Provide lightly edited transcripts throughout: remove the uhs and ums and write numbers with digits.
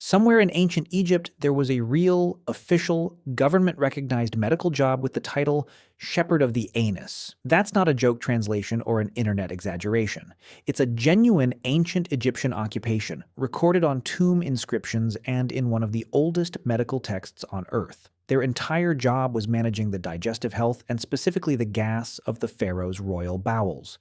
Somewhere in ancient Egypt, there was a real, official, government-recognized medical job with the title Shepherd of the Anus. That's not a joke translation or an internet exaggeration. It's a genuine ancient Egyptian occupation, recorded on tomb inscriptions and in one of the oldest medical texts on Earth. Their entire job was managing the digestive health and specifically the gas of the pharaoh's royal bowels.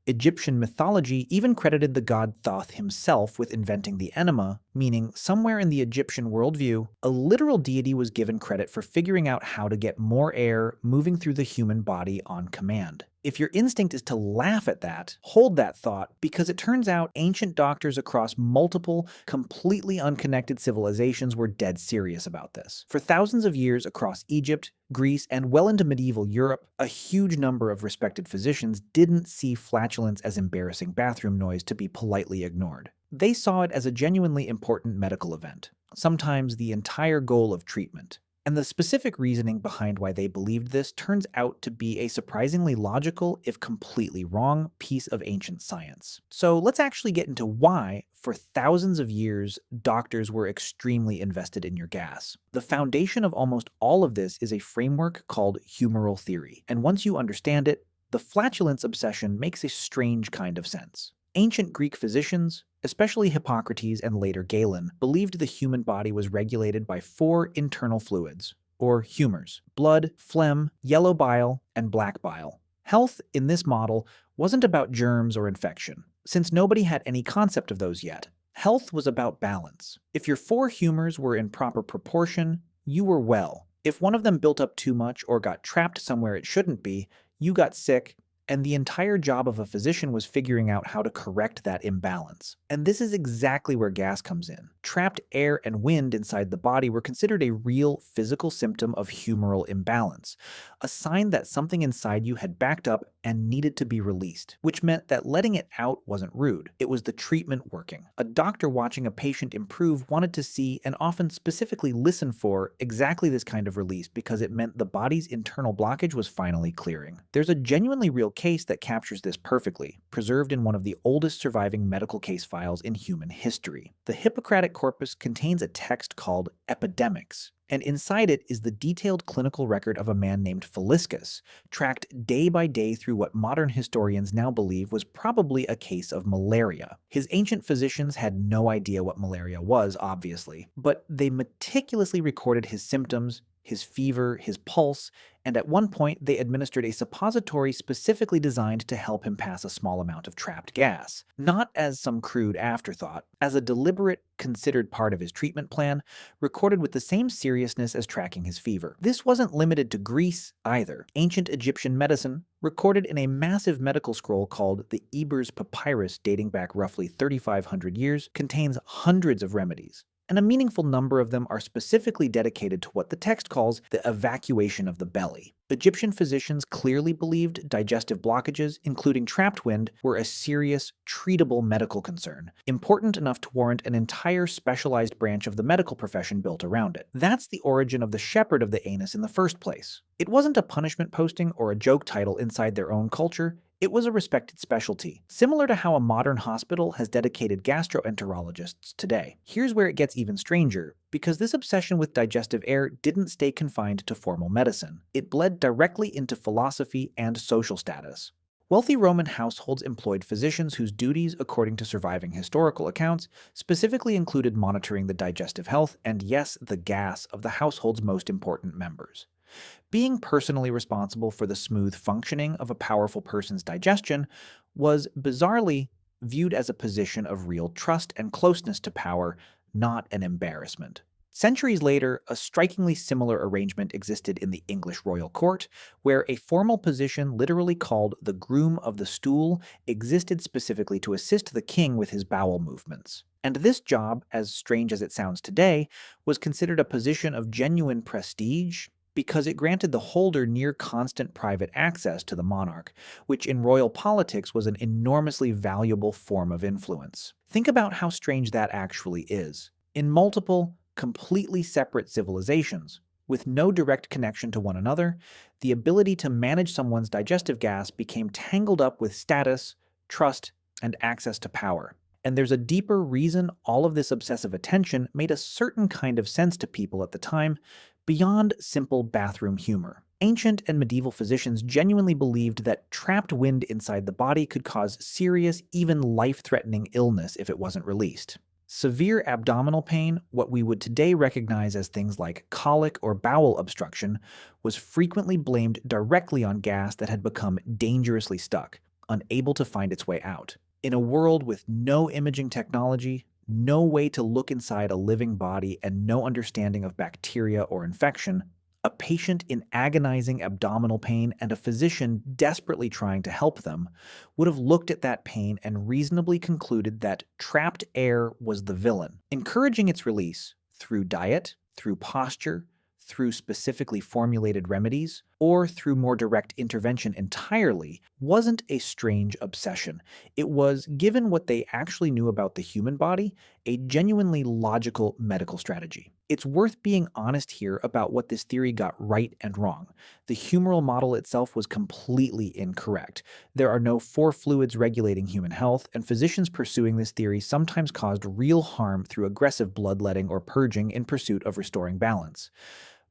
Egyptian mythology even credited the god Thoth himself with inventing the enema, meaning somewhere in the Egyptian worldview, a literal deity was given credit for figuring out how to get more air moving through the human body on command. If your instinct is to laugh at that, hold that thought, because it turns out ancient doctors across multiple, completely unconnected civilizations were dead serious about this. For thousands of years across Egypt, Greece, and well into medieval Europe, a huge number of respected physicians didn't see flatulence as embarrassing bathroom noise to be politely ignored. They saw it as a genuinely important medical event, sometimes the entire goal of treatment. And the specific reasoning behind why they believed this turns out to be a surprisingly logical, if completely wrong, piece of ancient science. So let's actually get into why, for thousands of years, doctors were extremely invested in your gas. The foundation of almost all of this is a framework called humoral theory, and once you understand it, the flatulence obsession makes a strange kind of sense. Ancient Greek physicians, especially Hippocrates and later Galen, believed the human body was regulated by 4 internal fluids, or humors: blood, phlegm, yellow bile, and black bile. Health, in this model, wasn't about germs or infection, since nobody had any concept of those yet. Health was about balance. If your 4 humors were in proper proportion, you were well. If one of them built up too much or got trapped somewhere it shouldn't be, you got sick, and the entire job of a physician was figuring out how to correct that imbalance. And this is exactly where gas comes in. Trapped air and wind inside the body were considered a real physical symptom of humoral imbalance, a sign that something inside you had backed up and needed to be released, which meant that letting it out wasn't rude. It was the treatment working. A doctor watching a patient improve wanted to see, and often specifically listen for, exactly this kind of release because it meant the body's internal blockage was finally clearing. There's a genuinely real case that captures this perfectly, preserved in one of the oldest surviving medical case files in human history. The Hippocratic Corpus contains a text called Epidemics, and inside it is the detailed clinical record of a man named Philiscus, tracked day by day through what modern historians now believe was probably a case of malaria. His ancient physicians had no idea what malaria was, obviously, but they meticulously recorded his symptoms, his fever, his pulse, and at one point they administered a suppository specifically designed to help him pass a small amount of trapped gas. Not as some crude afterthought, as a deliberate, considered part of his treatment plan, recorded with the same seriousness as tracking his fever. This wasn't limited to Greece either. Ancient Egyptian medicine, recorded in a massive medical scroll called the Ebers Papyrus dating back roughly 3,500 years, contains hundreds of remedies, and a meaningful number of them are specifically dedicated to what the text calls the evacuation of the belly. Egyptian physicians clearly believed digestive blockages, including trapped wind, were a serious, treatable medical concern, important enough to warrant an entire specialized branch of the medical profession built around it. That's the origin of the shepherd of the anus in the first place. It wasn't a punishment posting or a joke title inside their own culture. It was a respected specialty, similar to how a modern hospital has dedicated gastroenterologists today. Here's where it gets even stranger, because this obsession with digestive air didn't stay confined to formal medicine. It bled directly into philosophy and social status. Wealthy Roman households employed physicians whose duties, according to surviving historical accounts, specifically included monitoring the digestive health and, yes, the gas of the household's most important members. Being personally responsible for the smooth functioning of a powerful person's digestion was, bizarrely, viewed as a position of real trust and closeness to power, not an embarrassment. Centuries later, a strikingly similar arrangement existed in the English royal court, where a formal position literally called the Groom of the Stool existed specifically to assist the king with his bowel movements. And this job, as strange as it sounds today, was considered a position of genuine prestige, because it granted the holder near constant private access to the monarch, which in royal politics was an enormously valuable form of influence. Think about how strange that actually is. In multiple, completely separate civilizations, with no direct connection to one another, the ability to manage someone's digestive gas became tangled up with status, trust, and access to power. And there's a deeper reason all of this obsessive attention made a certain kind of sense to people at the time, beyond simple bathroom humor. Ancient and medieval physicians genuinely believed that trapped wind inside the body could cause serious, even life-threatening illness if it wasn't released. Severe abdominal pain, what we would today recognize as things like colic or bowel obstruction, was frequently blamed directly on gas that had become dangerously stuck, unable to find its way out. In a world with no imaging technology, no way to look inside a living body, and no understanding of bacteria or infection, a patient in agonizing abdominal pain and a physician desperately trying to help them would have looked at that pain and reasonably concluded that trapped air was the villain. Encouraging its release through diet, through posture, through specifically formulated remedies, or through more direct intervention entirely, wasn't a strange obsession. It was, given what they actually knew about the human body, a genuinely logical medical strategy. It's worth being honest here about what this theory got right and wrong. The humoral model itself was completely incorrect. There are no four fluids regulating human health, and physicians pursuing this theory sometimes caused real harm through aggressive bloodletting or purging in pursuit of restoring balance.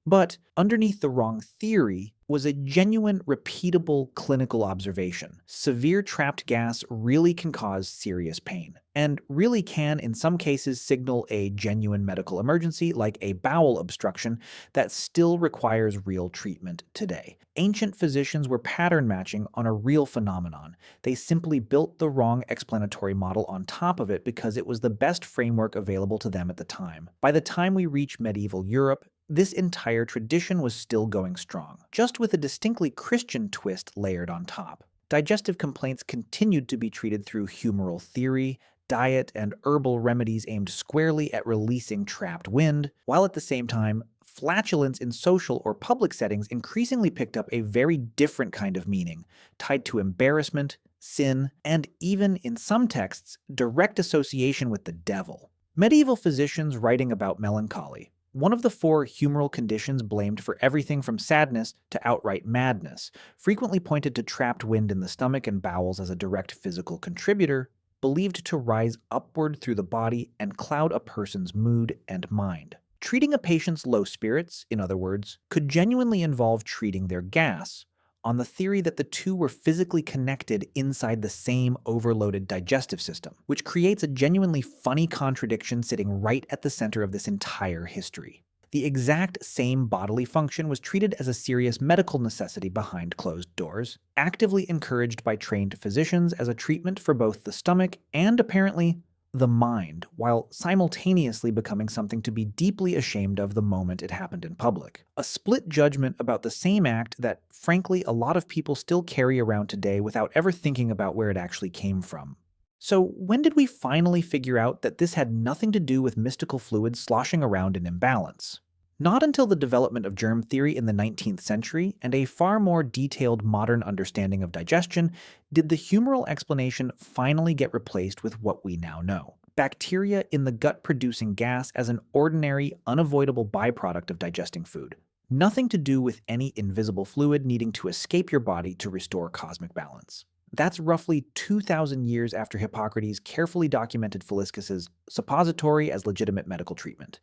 But underneath the wrong theory was a genuine, repeatable clinical observation. Severe trapped gas really can cause serious pain, and really can, in some cases, signal a genuine medical emergency like a bowel obstruction that still requires real treatment today. Ancient physicians were pattern matching on a real phenomenon. They simply built the wrong explanatory model on top of it because it was the best framework available to them at the time. By the time we reach medieval Europe, this entire tradition was still going strong, just with a distinctly Christian twist layered on top. Digestive complaints continued to be treated through humoral theory, diet, and herbal remedies aimed squarely at releasing trapped wind, while at the same time, flatulence in social or public settings increasingly picked up a very different kind of meaning, tied to embarrassment, sin, and even, in some texts, direct association with the devil. Medieval physicians writing about melancholy, one of the four humoral conditions blamed for everything from sadness to outright madness, frequently pointed to trapped wind in the stomach and bowels as a direct physical contributor, believed to rise upward through the body and cloud a person's mood and mind. Treating a patient's low spirits, in other words, could genuinely involve treating their gas, on the theory that the two were physically connected inside the same overloaded digestive system, which creates a genuinely funny contradiction sitting right at the center of this entire history. The exact same bodily function was treated as a serious medical necessity behind closed doors, actively encouraged by trained physicians as a treatment for both the stomach and, apparently, the mind, while simultaneously becoming something to be deeply ashamed of the moment it happened in public. A split judgment about the same act that, frankly, a lot of people still carry around today without ever thinking about where it actually came from. So when did we finally figure out that this had nothing to do with mystical fluids sloshing around in imbalance? Not until the development of germ theory in the 19th century and a far more detailed modern understanding of digestion did the humoral explanation finally get replaced with what we now know: bacteria in the gut producing gas as an ordinary, unavoidable byproduct of digesting food. Nothing to do with any invisible fluid needing to escape your body to restore cosmic balance. That's roughly 2,000 years after Hippocrates carefully documented Philiscus's suppository as legitimate medical treatment.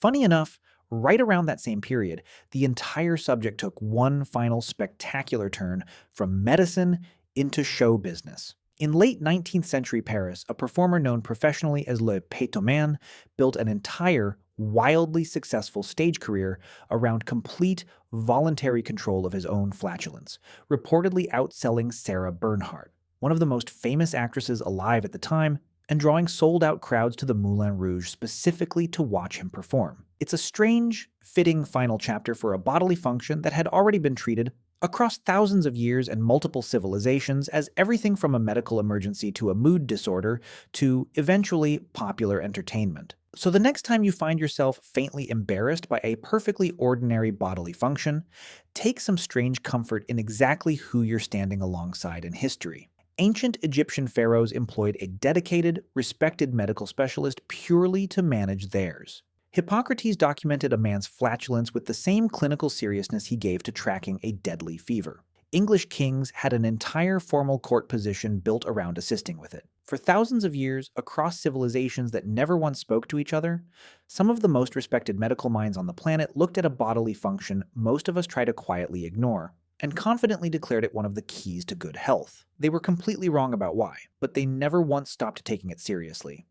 Funny enough, right around that same period, the entire subject took one final spectacular turn from medicine into show business. In late 19th century Paris, a performer known professionally as Le Pétoman built an entire, wildly successful stage career around complete, voluntary control of his own flatulence, reportedly outselling Sarah Bernhardt, one of the most famous actresses alive at the time, and drawing sold-out crowds to the Moulin Rouge specifically to watch him perform. It's a strange, fitting final chapter for a bodily function that had already been treated across thousands of years and multiple civilizations as everything from a medical emergency to a mood disorder to, eventually, popular entertainment. So the next time you find yourself faintly embarrassed by a perfectly ordinary bodily function, take some strange comfort in exactly who you're standing alongside in history. Ancient Egyptian pharaohs employed a dedicated, respected medical specialist purely to manage theirs. Hippocrates documented a man's flatulence with the same clinical seriousness he gave to tracking a deadly fever. English kings had an entire formal court position built around assisting with it. For thousands of years, across civilizations that never once spoke to each other, some of the most respected medical minds on the planet looked at a bodily function most of us try to quietly ignore, and confidently declared it one of the keys to good health. They were completely wrong about why, but they never once stopped taking it seriously.